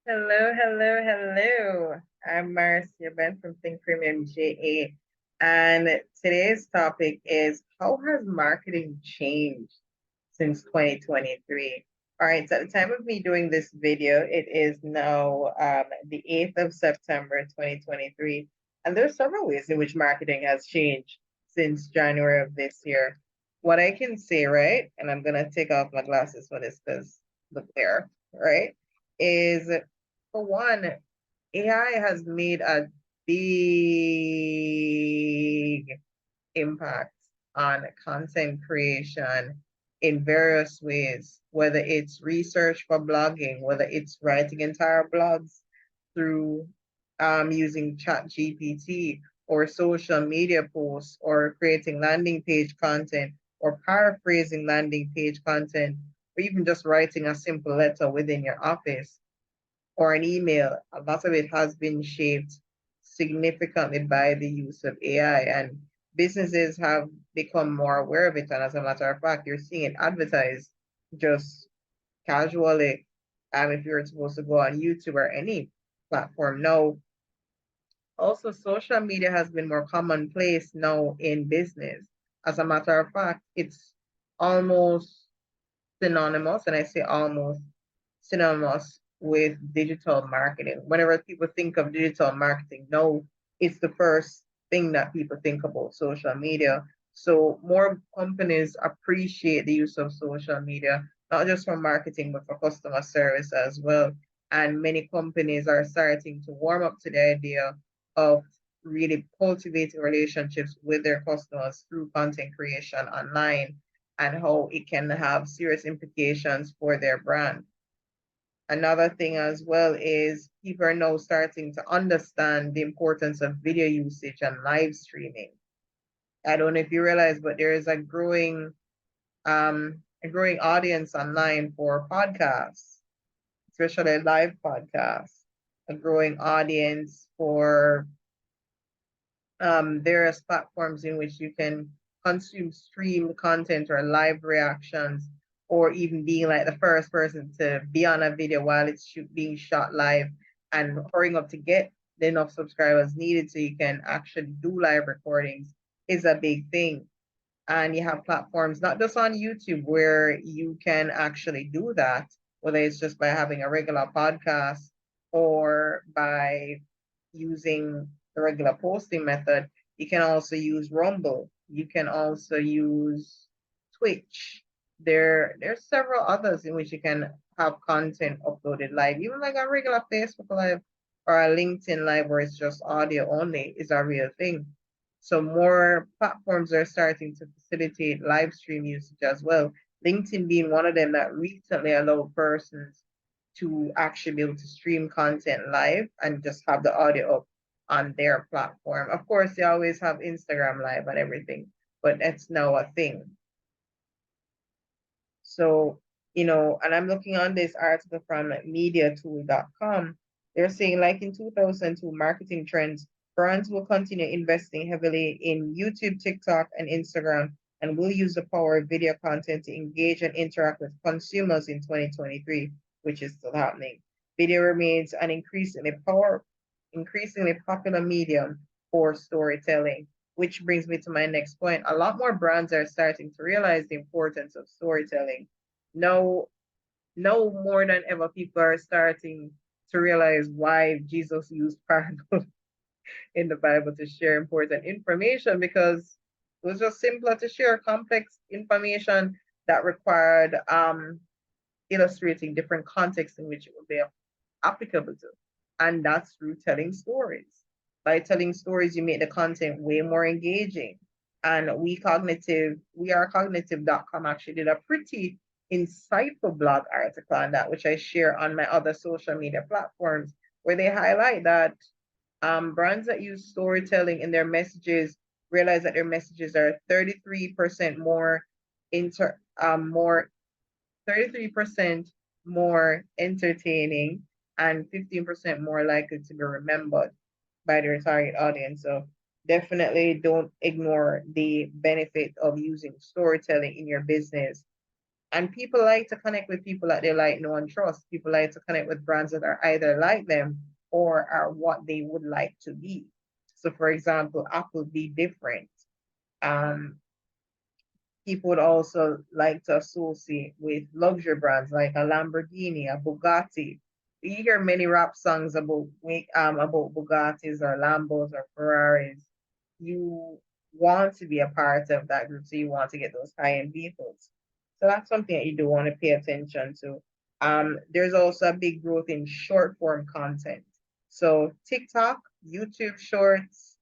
Hello, hello, hello. I'm Marcia Ben from Think Premium JA, and today's topic is how has marketing changed since 2023? All right, so at the time of me doing this video, it is now the 8th of September 2023, and there's several ways in which marketing has changed since January of this year. What I can say, right, and I'm gonna take off my glasses for this because look there, right, is for one, AI has made a big impact on content creation in various ways, whether it's research for blogging, whether it's writing entire blogs through using Chat GPT or social media posts or creating landing page content or paraphrasing landing page content or even just writing a simple letter within your office or an email. A lot of it has been shaped significantly by the use of AI, and businesses have become more aware of it. And as a matter of fact, you're seeing it advertised just casually. If you're supposed to go on YouTube or any platform. Now, also social media has been more commonplace now in business. As a matter of fact, it's almost synonymous, and I say almost synonymous with digital marketing. Whenever people think of digital marketing, no, it's the first thing that people think about social media. So more companies appreciate the use of social media, not just for marketing, but for customer service as well. And many companies are starting to warm up to the idea of really cultivating relationships with their customers through content creation online and how it can have serious implications for their brand. Another thing as well is people are now starting to understand the importance of video usage and live streaming. I don't know if you realize, but there is a growing audience online for podcasts, especially live podcasts, a growing audience for various platforms in which you can consume stream content or live reactions, or even being like the first person to be on a video while it's being shot live and hurrying up to get the enough subscribers needed so you can actually do live recordings is a big thing. And you have platforms not just on YouTube where you can actually do that, whether it's just by having a regular podcast or by using the regular posting method. You can also use Rumble. You can also use Twitch. There's several others in which you can have content uploaded live, even like a regular Facebook live or a LinkedIn live where it's just audio only is a real thing. So more platforms are starting to facilitate live stream usage as well. LinkedIn being one of them that recently allowed persons to actually be able to stream content live and just have the audio up on their platform. Of course, they always have Instagram live and everything, but that's now a thing. So, and I'm looking on this article from mediatool.com. They're saying, like in 2002, marketing trends, brands will continue investing heavily in YouTube, TikTok, and Instagram, and will use the power of video content to engage and interact with consumers in 2023, which is still happening. Video remains an increasingly popular medium for storytelling, which brings me to my next point. A lot more brands are starting to realize the importance of storytelling. No, no more than ever, people are starting to realize why Jesus used parables in the Bible to share important information, because it was just simpler to share complex information that required illustrating different contexts in which it would be applicable to. And that's through telling stories. By telling stories, you make the content way more engaging. And wearecognitive.com actually did a pretty insightful blog article on that, which I share on my other social media platforms, where they highlight that brands that use storytelling in their messages realize that their messages are 33% more 33% more entertaining and 15% more likely to be remembered by their target audience. So definitely don't ignore the benefit of using storytelling in your business. And people like to connect with people that they like, know, and trust. People like to connect with brands that are either like them or are what they would like to be. So, for example, Apple be different. Um, People would also like to associate with luxury brands like a Lamborghini, a Bugatti. You hear many rap songs about Bugattis or Lambos or Ferraris. You want to be a part of that group, so you want to get those high-end vehicles. So that's something that you do want to pay attention to. There's also a big growth in short form content. So TikTok, YouTube Shorts,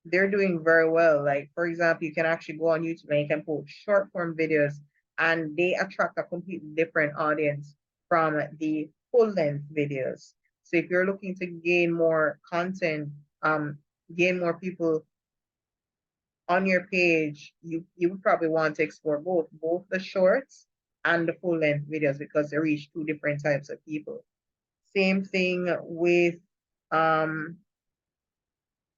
they're doing very well. Like, for example, you can actually go on YouTube and you can post short form videos, and they attract a completely different audience from the full length videos. So if you're looking to gain more content, gain more people on your page, you would probably want to explore both the shorts and the full length videos because they reach two different types of people. Same thing with um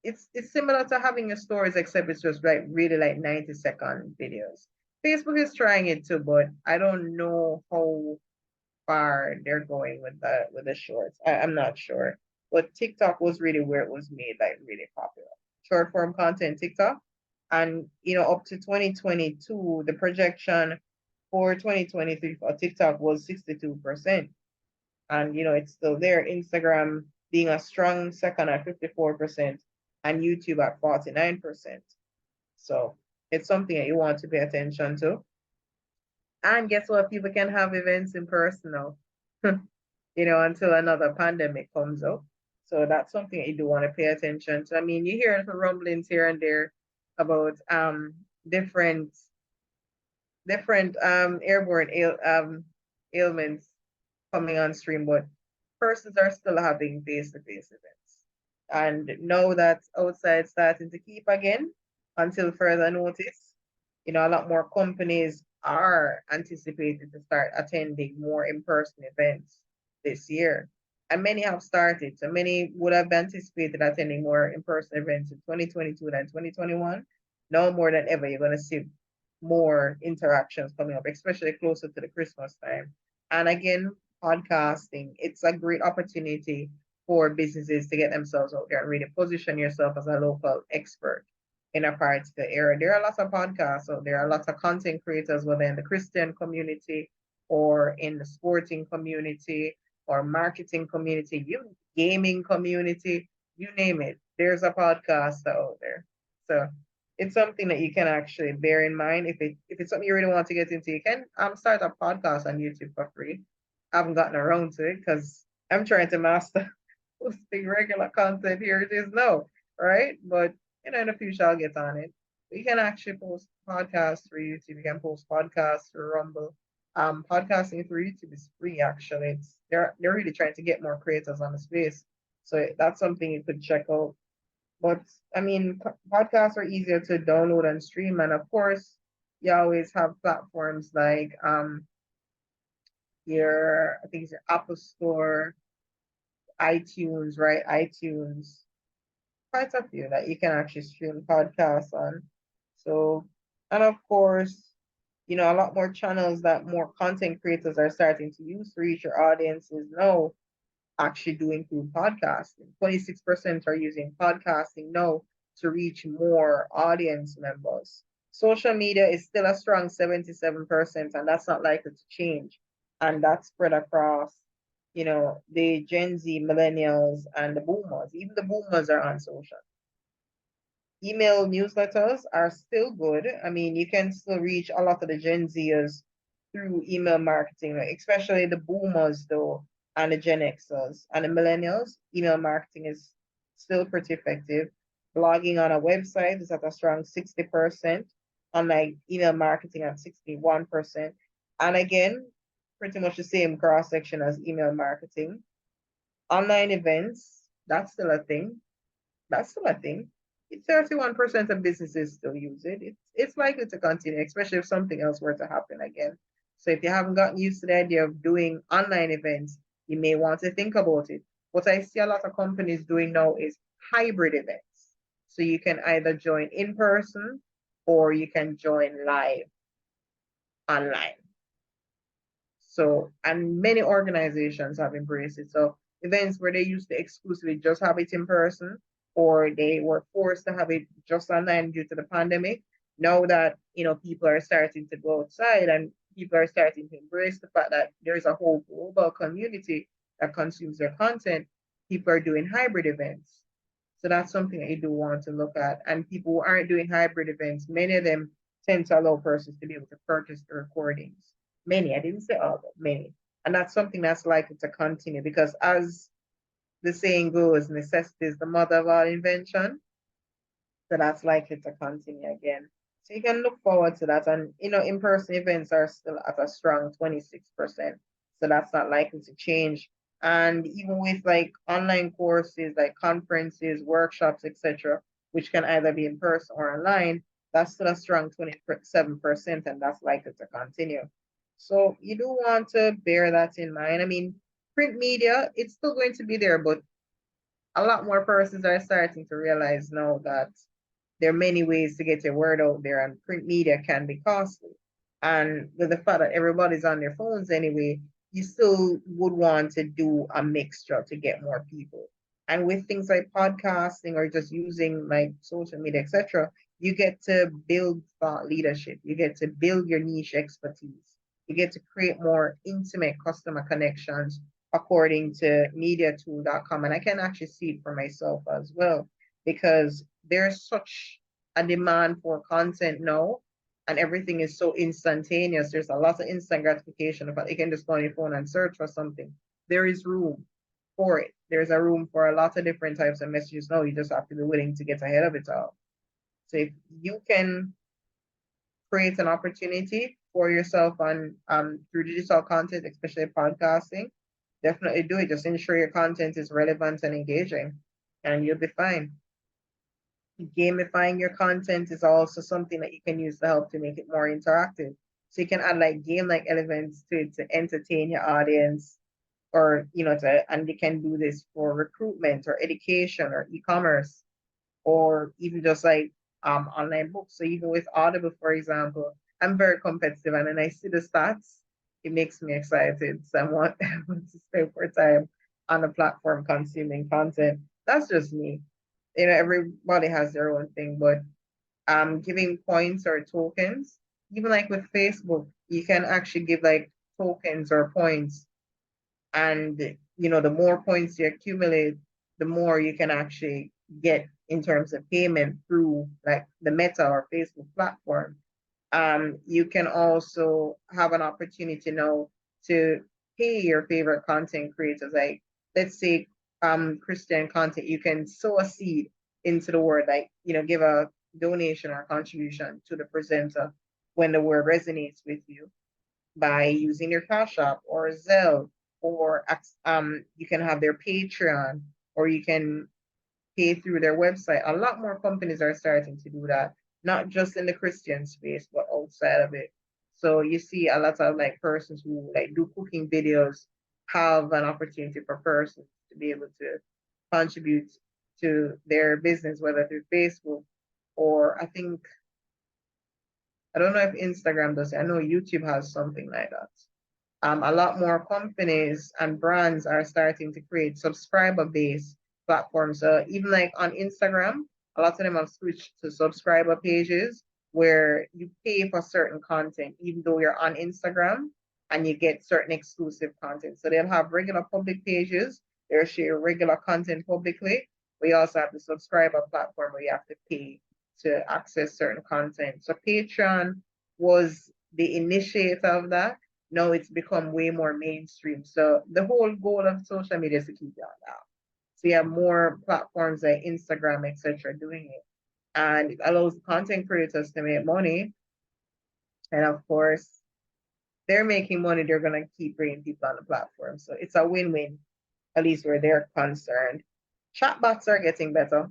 it's similar to having your stories, except it's just like really like 90-second videos. Facebook is trying it too, but I don't know how far they're going with the shorts. I'm not sure. But TikTok was really where it was made like really popular. Short form content TikTok. And up to 2022, the projection for 2023 for TikTok was 62%. And it's still there. Instagram being a strong second at 54%, and YouTube at 49%. So it's something that you want to pay attention to. And guess what? People can have events in person now, until another pandemic comes up. So that's something that you do want to pay attention to. I mean, you hear some rumblings here and there about different airborne ailments coming on stream, but persons are still having face-to-face events. And know that outside starting to keep again until further notice. A lot more companies are anticipated to start attending more in-person events this year. And many have started. So many would have anticipated attending more in-person events in 2022 than 2021. Now more than ever, you're going to see more interactions coming up, especially closer to the Christmas time. And again, podcasting, it's a great opportunity for businesses to get themselves out there and really position yourself as a local expert in a particular area. There are lots of podcasts out there, are lots of content creators, whether in the Christian community or in the sporting community or marketing community, gaming community, you name it. There's a podcast out there. So it's something that you can actually bear in mind. If it's something you really want to get into, you can start a podcast on YouTube for free. I haven't gotten around to it because I'm trying to master posting regular content. Here it is now, right? But in the future I'll get on it. You can actually post podcasts through YouTube. You can post podcasts through Rumble. Podcasting through YouTube is free actually. They're really trying to get more creators on the space. So that's something you could check out. But I mean, podcasts are easier to download and stream, and of course, you always have platforms like I think it's your Apple Store, iTunes, right? iTunes, quite a few that you can actually stream podcasts on. So, and of course, a lot more channels that more content creators are starting to use to reach your audiences now actually do include podcasting. 26% are using podcasting now to reach more audience members. Social media is still a strong 77%, and that's not likely to change. And that's spread across, the Gen Z, millennials, and the boomers. Even the boomers are on social. Email newsletters are still good. I mean, you can still reach a lot of the Gen Zers through email marketing, like especially the boomers though, and the Gen Xers and the millennials. Email marketing is still pretty effective. Blogging on a website is at a strong 60%, unlike email marketing at 61%. And again, pretty much the same cross section as email marketing. Online events, that's still a thing. That's still a thing. 31% of businesses still use it. It's likely to continue, especially if something else were to happen again. So if you haven't gotten used to the idea of doing online events, you may want to think about it. What I see a lot of companies doing now is hybrid events. So you can either join in person or you can join live online. So, and many organizations have embraced it. So events where they used to exclusively just have it in person, or they were forced to have it just online due to the pandemic. Now that, people are starting to go outside and people are starting to embrace the fact that there's a whole global community that consumes their content, people are doing hybrid events. So that's something that you do want to look at. And people who aren't doing hybrid events, many of them tend to allow persons to be able to purchase the recordings. Many, I didn't say all, but many. And that's something that's likely to continue because, as the saying goes, necessity is the mother of all invention. So that's likely to continue again. So you can look forward to that. And, in-person events are still at a strong 26%. So that's not likely to change. And even with like online courses, like conferences, workshops, etc., which can either be in person or online, that's still a strong 27%, and that's likely to continue. So you do want to bear that in mind. I mean, print media, it's still going to be there, but a lot more persons are starting to realize now that there are many ways to get your word out there, and print media can be costly. And with the fact that everybody's on their phones anyway, you still would want to do a mixture to get more people. And with things like podcasting or just using like social media, etc., you get to build thought leadership. You get to build your niche expertise. You get to create more intimate customer connections according to mediatool.com. And I can actually see it for myself as well, because there's such a demand for content now, and everything is so instantaneous. There's a lot of instant gratification. But you can just go on your phone and search for something. There is room for it. There's a room for a lot of different types of messages now. You just have to be willing to get ahead of it all. So if you can create an opportunity for yourself on through digital content, especially podcasting, definitely do it. Just ensure your content is relevant and engaging, and you'll be fine. Gamifying your content is also something that you can use to help to make it more interactive. So you can add like game-like elements to it to entertain your audience, or and you can do this for recruitment or education or e-commerce, or even just like online books. So even with Audible, for example, I'm very competitive, and when I see the stats, it makes me excited. So I want, I want to spend more time on the platform consuming content. That's just me. Everybody has their own thing, but giving points or tokens, even like with Facebook, you can actually give like tokens or points, and the more points you accumulate, the more you can actually get in terms of payment through like the Meta or Facebook platform. You can also have an opportunity now to pay your favorite content creators. Like, let's say Christian content, you can sow a seed into the word, like, give a donation or contribution to the presenter when the word resonates with you by using your Cash App or Zelle, or you can have their Patreon, or you can pay through their website. A lot more companies are starting to do that, not just in the Christian space, but outside of it. So you see a lot of like persons who like do cooking videos have an opportunity for persons to be able to contribute to their business, whether through Facebook, or I don't know if Instagram does it. I know YouTube has something like that. A lot more companies and brands are starting to create subscriber-based platforms. So even like on Instagram, a lot of them have switched to subscriber pages where you pay for certain content, even though you're on Instagram, and you get certain exclusive content. So they'll have regular public pages. They'll share regular content publicly. We also have the subscriber platform where you have to pay to access certain content. So Patreon was the initiator of that. Now it's become way more mainstream. So the whole goal of social media is to keep you on that. So you have more platforms like Instagram, etc., doing it. And it allows content creators to make money. And of course, they're making money, they're gonna keep bringing people on the platform. So it's a win-win, at least where they're concerned. Chatbots are getting better.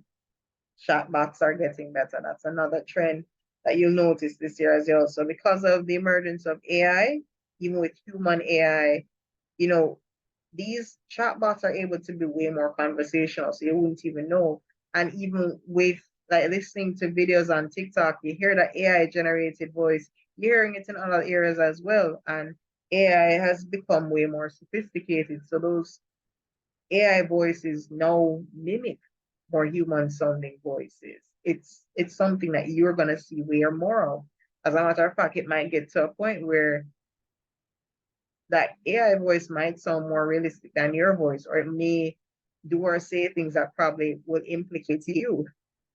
Chatbots are getting better. That's another trend that you'll notice this year as well. So because of the emergence of AI, even with human AI, you know, these chatbots are able to be way more conversational, so you wouldn't even know. And even with like listening to videos on TikTok, you hear that AI generated voice, you're hearing it in other areas as well. And AI has become way more sophisticated. So those AI voices now mimic more human sounding voices. It's something that you're gonna see way more of. As a matter of fact, it might get to a point where that AI voice might sound more realistic than your voice, or it may do or say things that probably will implicate you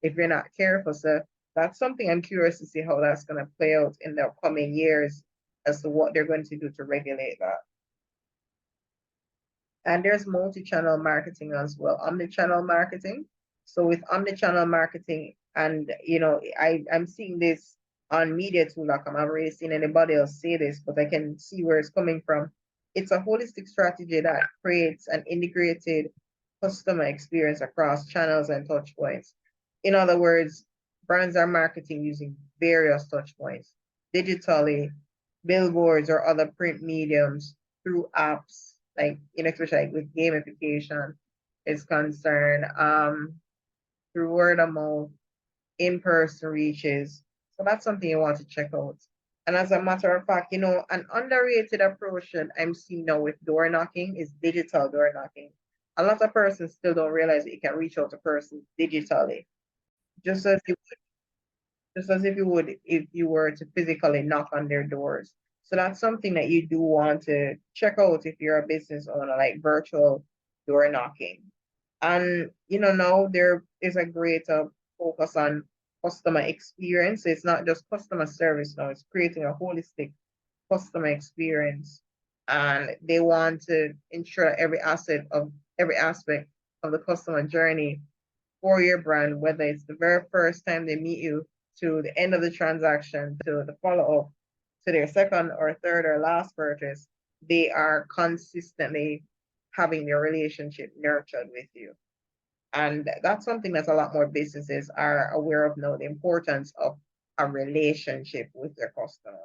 if you're not careful. So that's something I'm curious to see how that's going to play out in the upcoming years as to what they're going to do to regulate that. And there's multi-channel marketing as well, omni-channel marketing. So with omni-channel marketing, and I'm seeing this on media tool.com. I've already seen anybody else say this, but I can see where it's coming from. It's a holistic strategy that creates an integrated customer experience across channels and touch points. In other words, brands are marketing using various touch points, digitally, billboards or other print mediums, through apps, like especially like with gamification is concerned, through word of mouth, in-person reaches. So that's something you want to check out. And as a matter of fact, an underrated approach that I'm seeing now with door knocking is digital door knocking. A lot of persons still don't realize that you can reach out to persons digitally, just as you just as if you would if you were to physically knock on their doors. So that's something that you do want to check out if you're a business owner, like virtual door knocking. And now there is a greater focus on customer experience. It's not just customer service now, it's creating a holistic customer experience. And they want to ensure every aspect of the customer journey for your brand, whether it's the very first time they meet you to the end of the transaction to the follow up to their second or third or last purchase, they are consistently having their relationship nurtured with you. And that's something that a lot more businesses are aware of now, the importance of a relationship with their customers.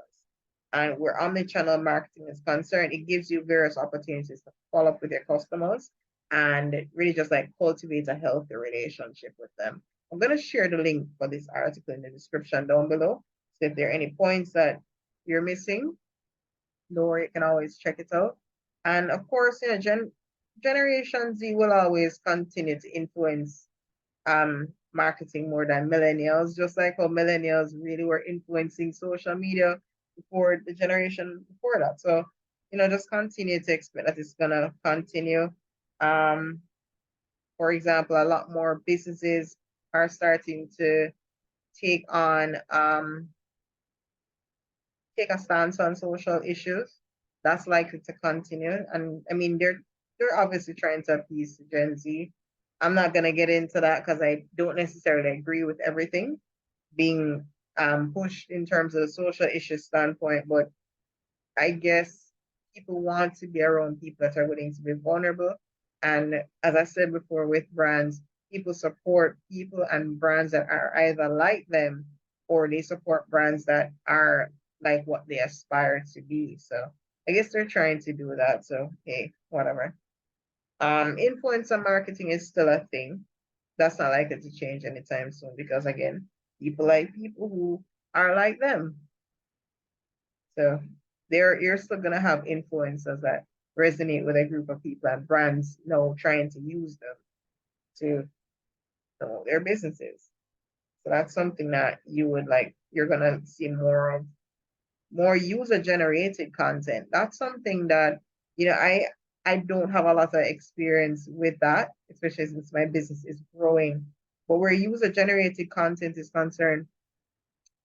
And where omni-channel marketing is concerned, it gives you various opportunities to follow up with your customers and really just like cultivate a healthy relationship with them. I'm going to share the link for this article in the description down below. So if there are any points that you're missing, don't worry, you can always check it out. And of course, Generation Z will always continue to influence marketing more than millennials, just like how millennials really were influencing social media before the generation before that. So, just continue to expect that it's gonna continue. Um, for example, a lot more businesses are starting to take on take a stance on social issues. That's likely to continue. And I mean, they're obviously trying to appease Gen Z. I'm not gonna get into that because I don't necessarily agree with everything being pushed in terms of the social issue standpoint, but I guess people want to be around people that are willing to be vulnerable. And as I said before, with brands, people support people and brands that are either like them or they support brands that are like what they aspire to be. So I guess they're trying to do that. So hey, whatever. Influencer marketing is still a thing. That's not likely to change anytime soon because again, people like people who are like them. So you're still gonna have influencers that resonate with a group of people and brands trying to use them to promote their businesses. So that's something that you're gonna see more of, more user generated content. That's something that, I don't have a lot of experience with that, especially since my business is growing. But where user generated content is concerned,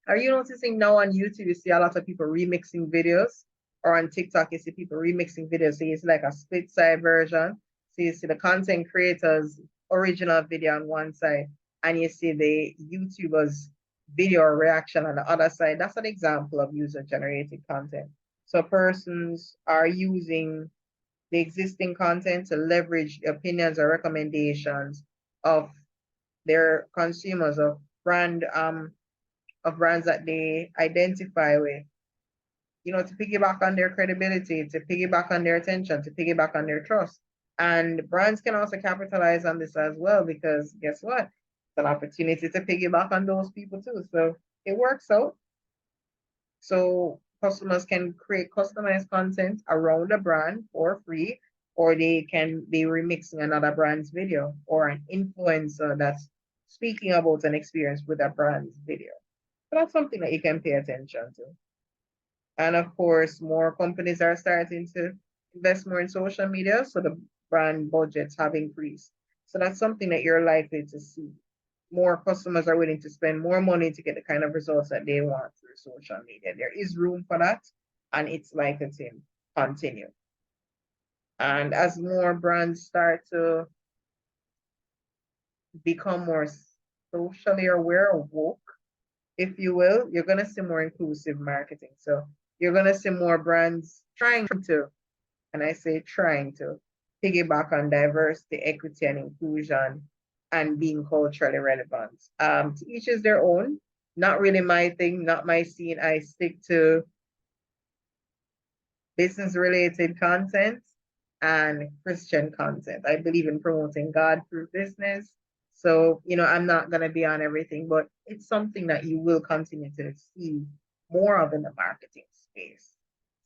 are you noticing now on YouTube, you see a lot of people remixing videos, or on TikTok, you see people remixing videos. So it's like a split side version. So you see the content creators' original video on one side, and you see the YouTubers' video reaction on the other side. That's an example of user generated content. So persons are using the existing content to leverage the opinions or recommendations of their consumers of brands that they identify with, to piggyback on their credibility, to piggyback on their attention, to piggyback on their trust. And brands can also capitalize on this as well because guess what? It's an opportunity to piggyback on those people too. So it works out. So customers can create customized content around a brand for free, or they can be remixing another brand's video, or an influencer that's speaking about an experience with a brand's video. So that's something that you can pay attention to. And of course, more companies are starting to invest more in social media, so the brand budgets have increased. So that's something that you're likely to see. More customers are willing to spend more money to get the kind of results that they want through social media. There is room for that, and it's likely to continue. And as more brands start to become more socially aware or woke, if you will, you're going to see more inclusive marketing. So you're going to see more brands trying to, and I say trying to, piggyback on diversity, equity, and inclusion and being culturally relevant. To each is their own. Not really my thing, not my scene. I stick to business related content and Christian content. I believe in promoting God through business. So, I'm not going to be on everything, but it's something that you will continue to see more of in the marketing space.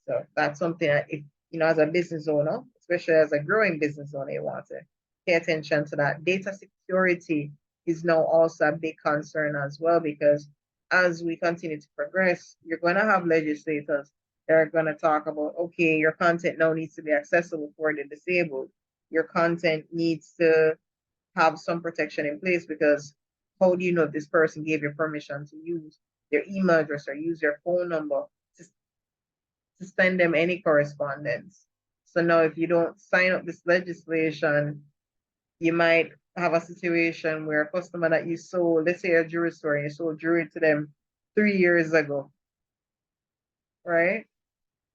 So that's something that if, as a business owner, especially as a growing business owner, you want to pay attention to that. Data security is now also a big concern as well, because as we continue to progress, you're going to have legislators that are going to talk about, okay, your content now needs to be accessible for the disabled. Your content needs to have some protection in place, because how do you know if this person gave you permission to use their email address or use their phone number to send them any correspondence? So now if you don't sign up this legislation, you might have a situation where a customer that you sold, let's say a jewelry store, and you sold jewelry to them 3 years ago, right?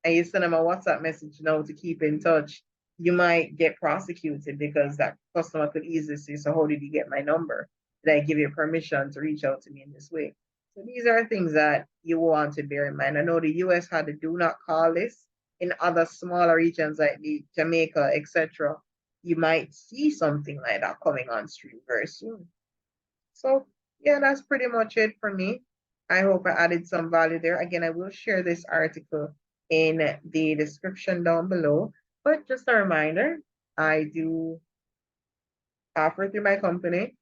And you send them a WhatsApp message now to keep in touch, you might get prosecuted because that customer could easily say, so how did you get my number? Did I give you permission to reach out to me in this way? So these are things that you want to bear in mind. I know the US had a do not call list. In other smaller regions like the Jamaica, etc., you might see something like that coming on stream very soon. So yeah, that's pretty much it for me. I hope I added some value there. Again, I will share this article in the description down below. But just a reminder, I do offer through my company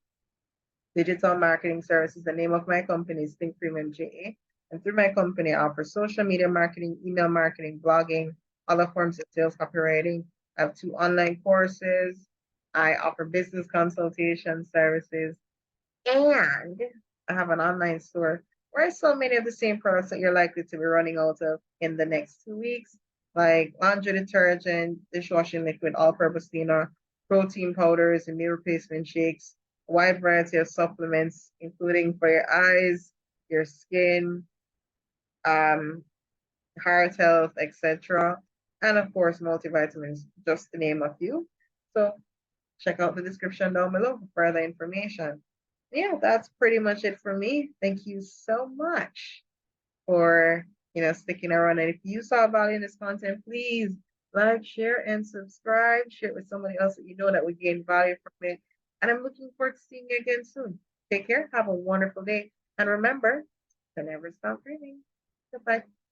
digital marketing services. The name of my company is Think Premium JA. And through my company, I offer social media marketing, email marketing, blogging, other forms of sales copywriting. I have 2 online courses. I offer business consultation services. And I have an online store where I sell many of the same products that you're likely to be running out of in the next 2 weeks, like laundry detergent, dishwashing liquid, all-purpose cleaner, protein powders, and meal replacement shakes, a wide variety of supplements, including for your eyes, your skin, heart health, etc. And of course, multivitamins, just to name a few. So check out the description down below for further information. Yeah, that's pretty much it for me. Thank you so much for sticking around. And if you saw value in this content, please like, share, and subscribe. Share it with somebody else that you know that would gain value from it. And I'm looking forward to seeing you again soon. Take care. Have a wonderful day. And remember to never stop dreaming. Goodbye.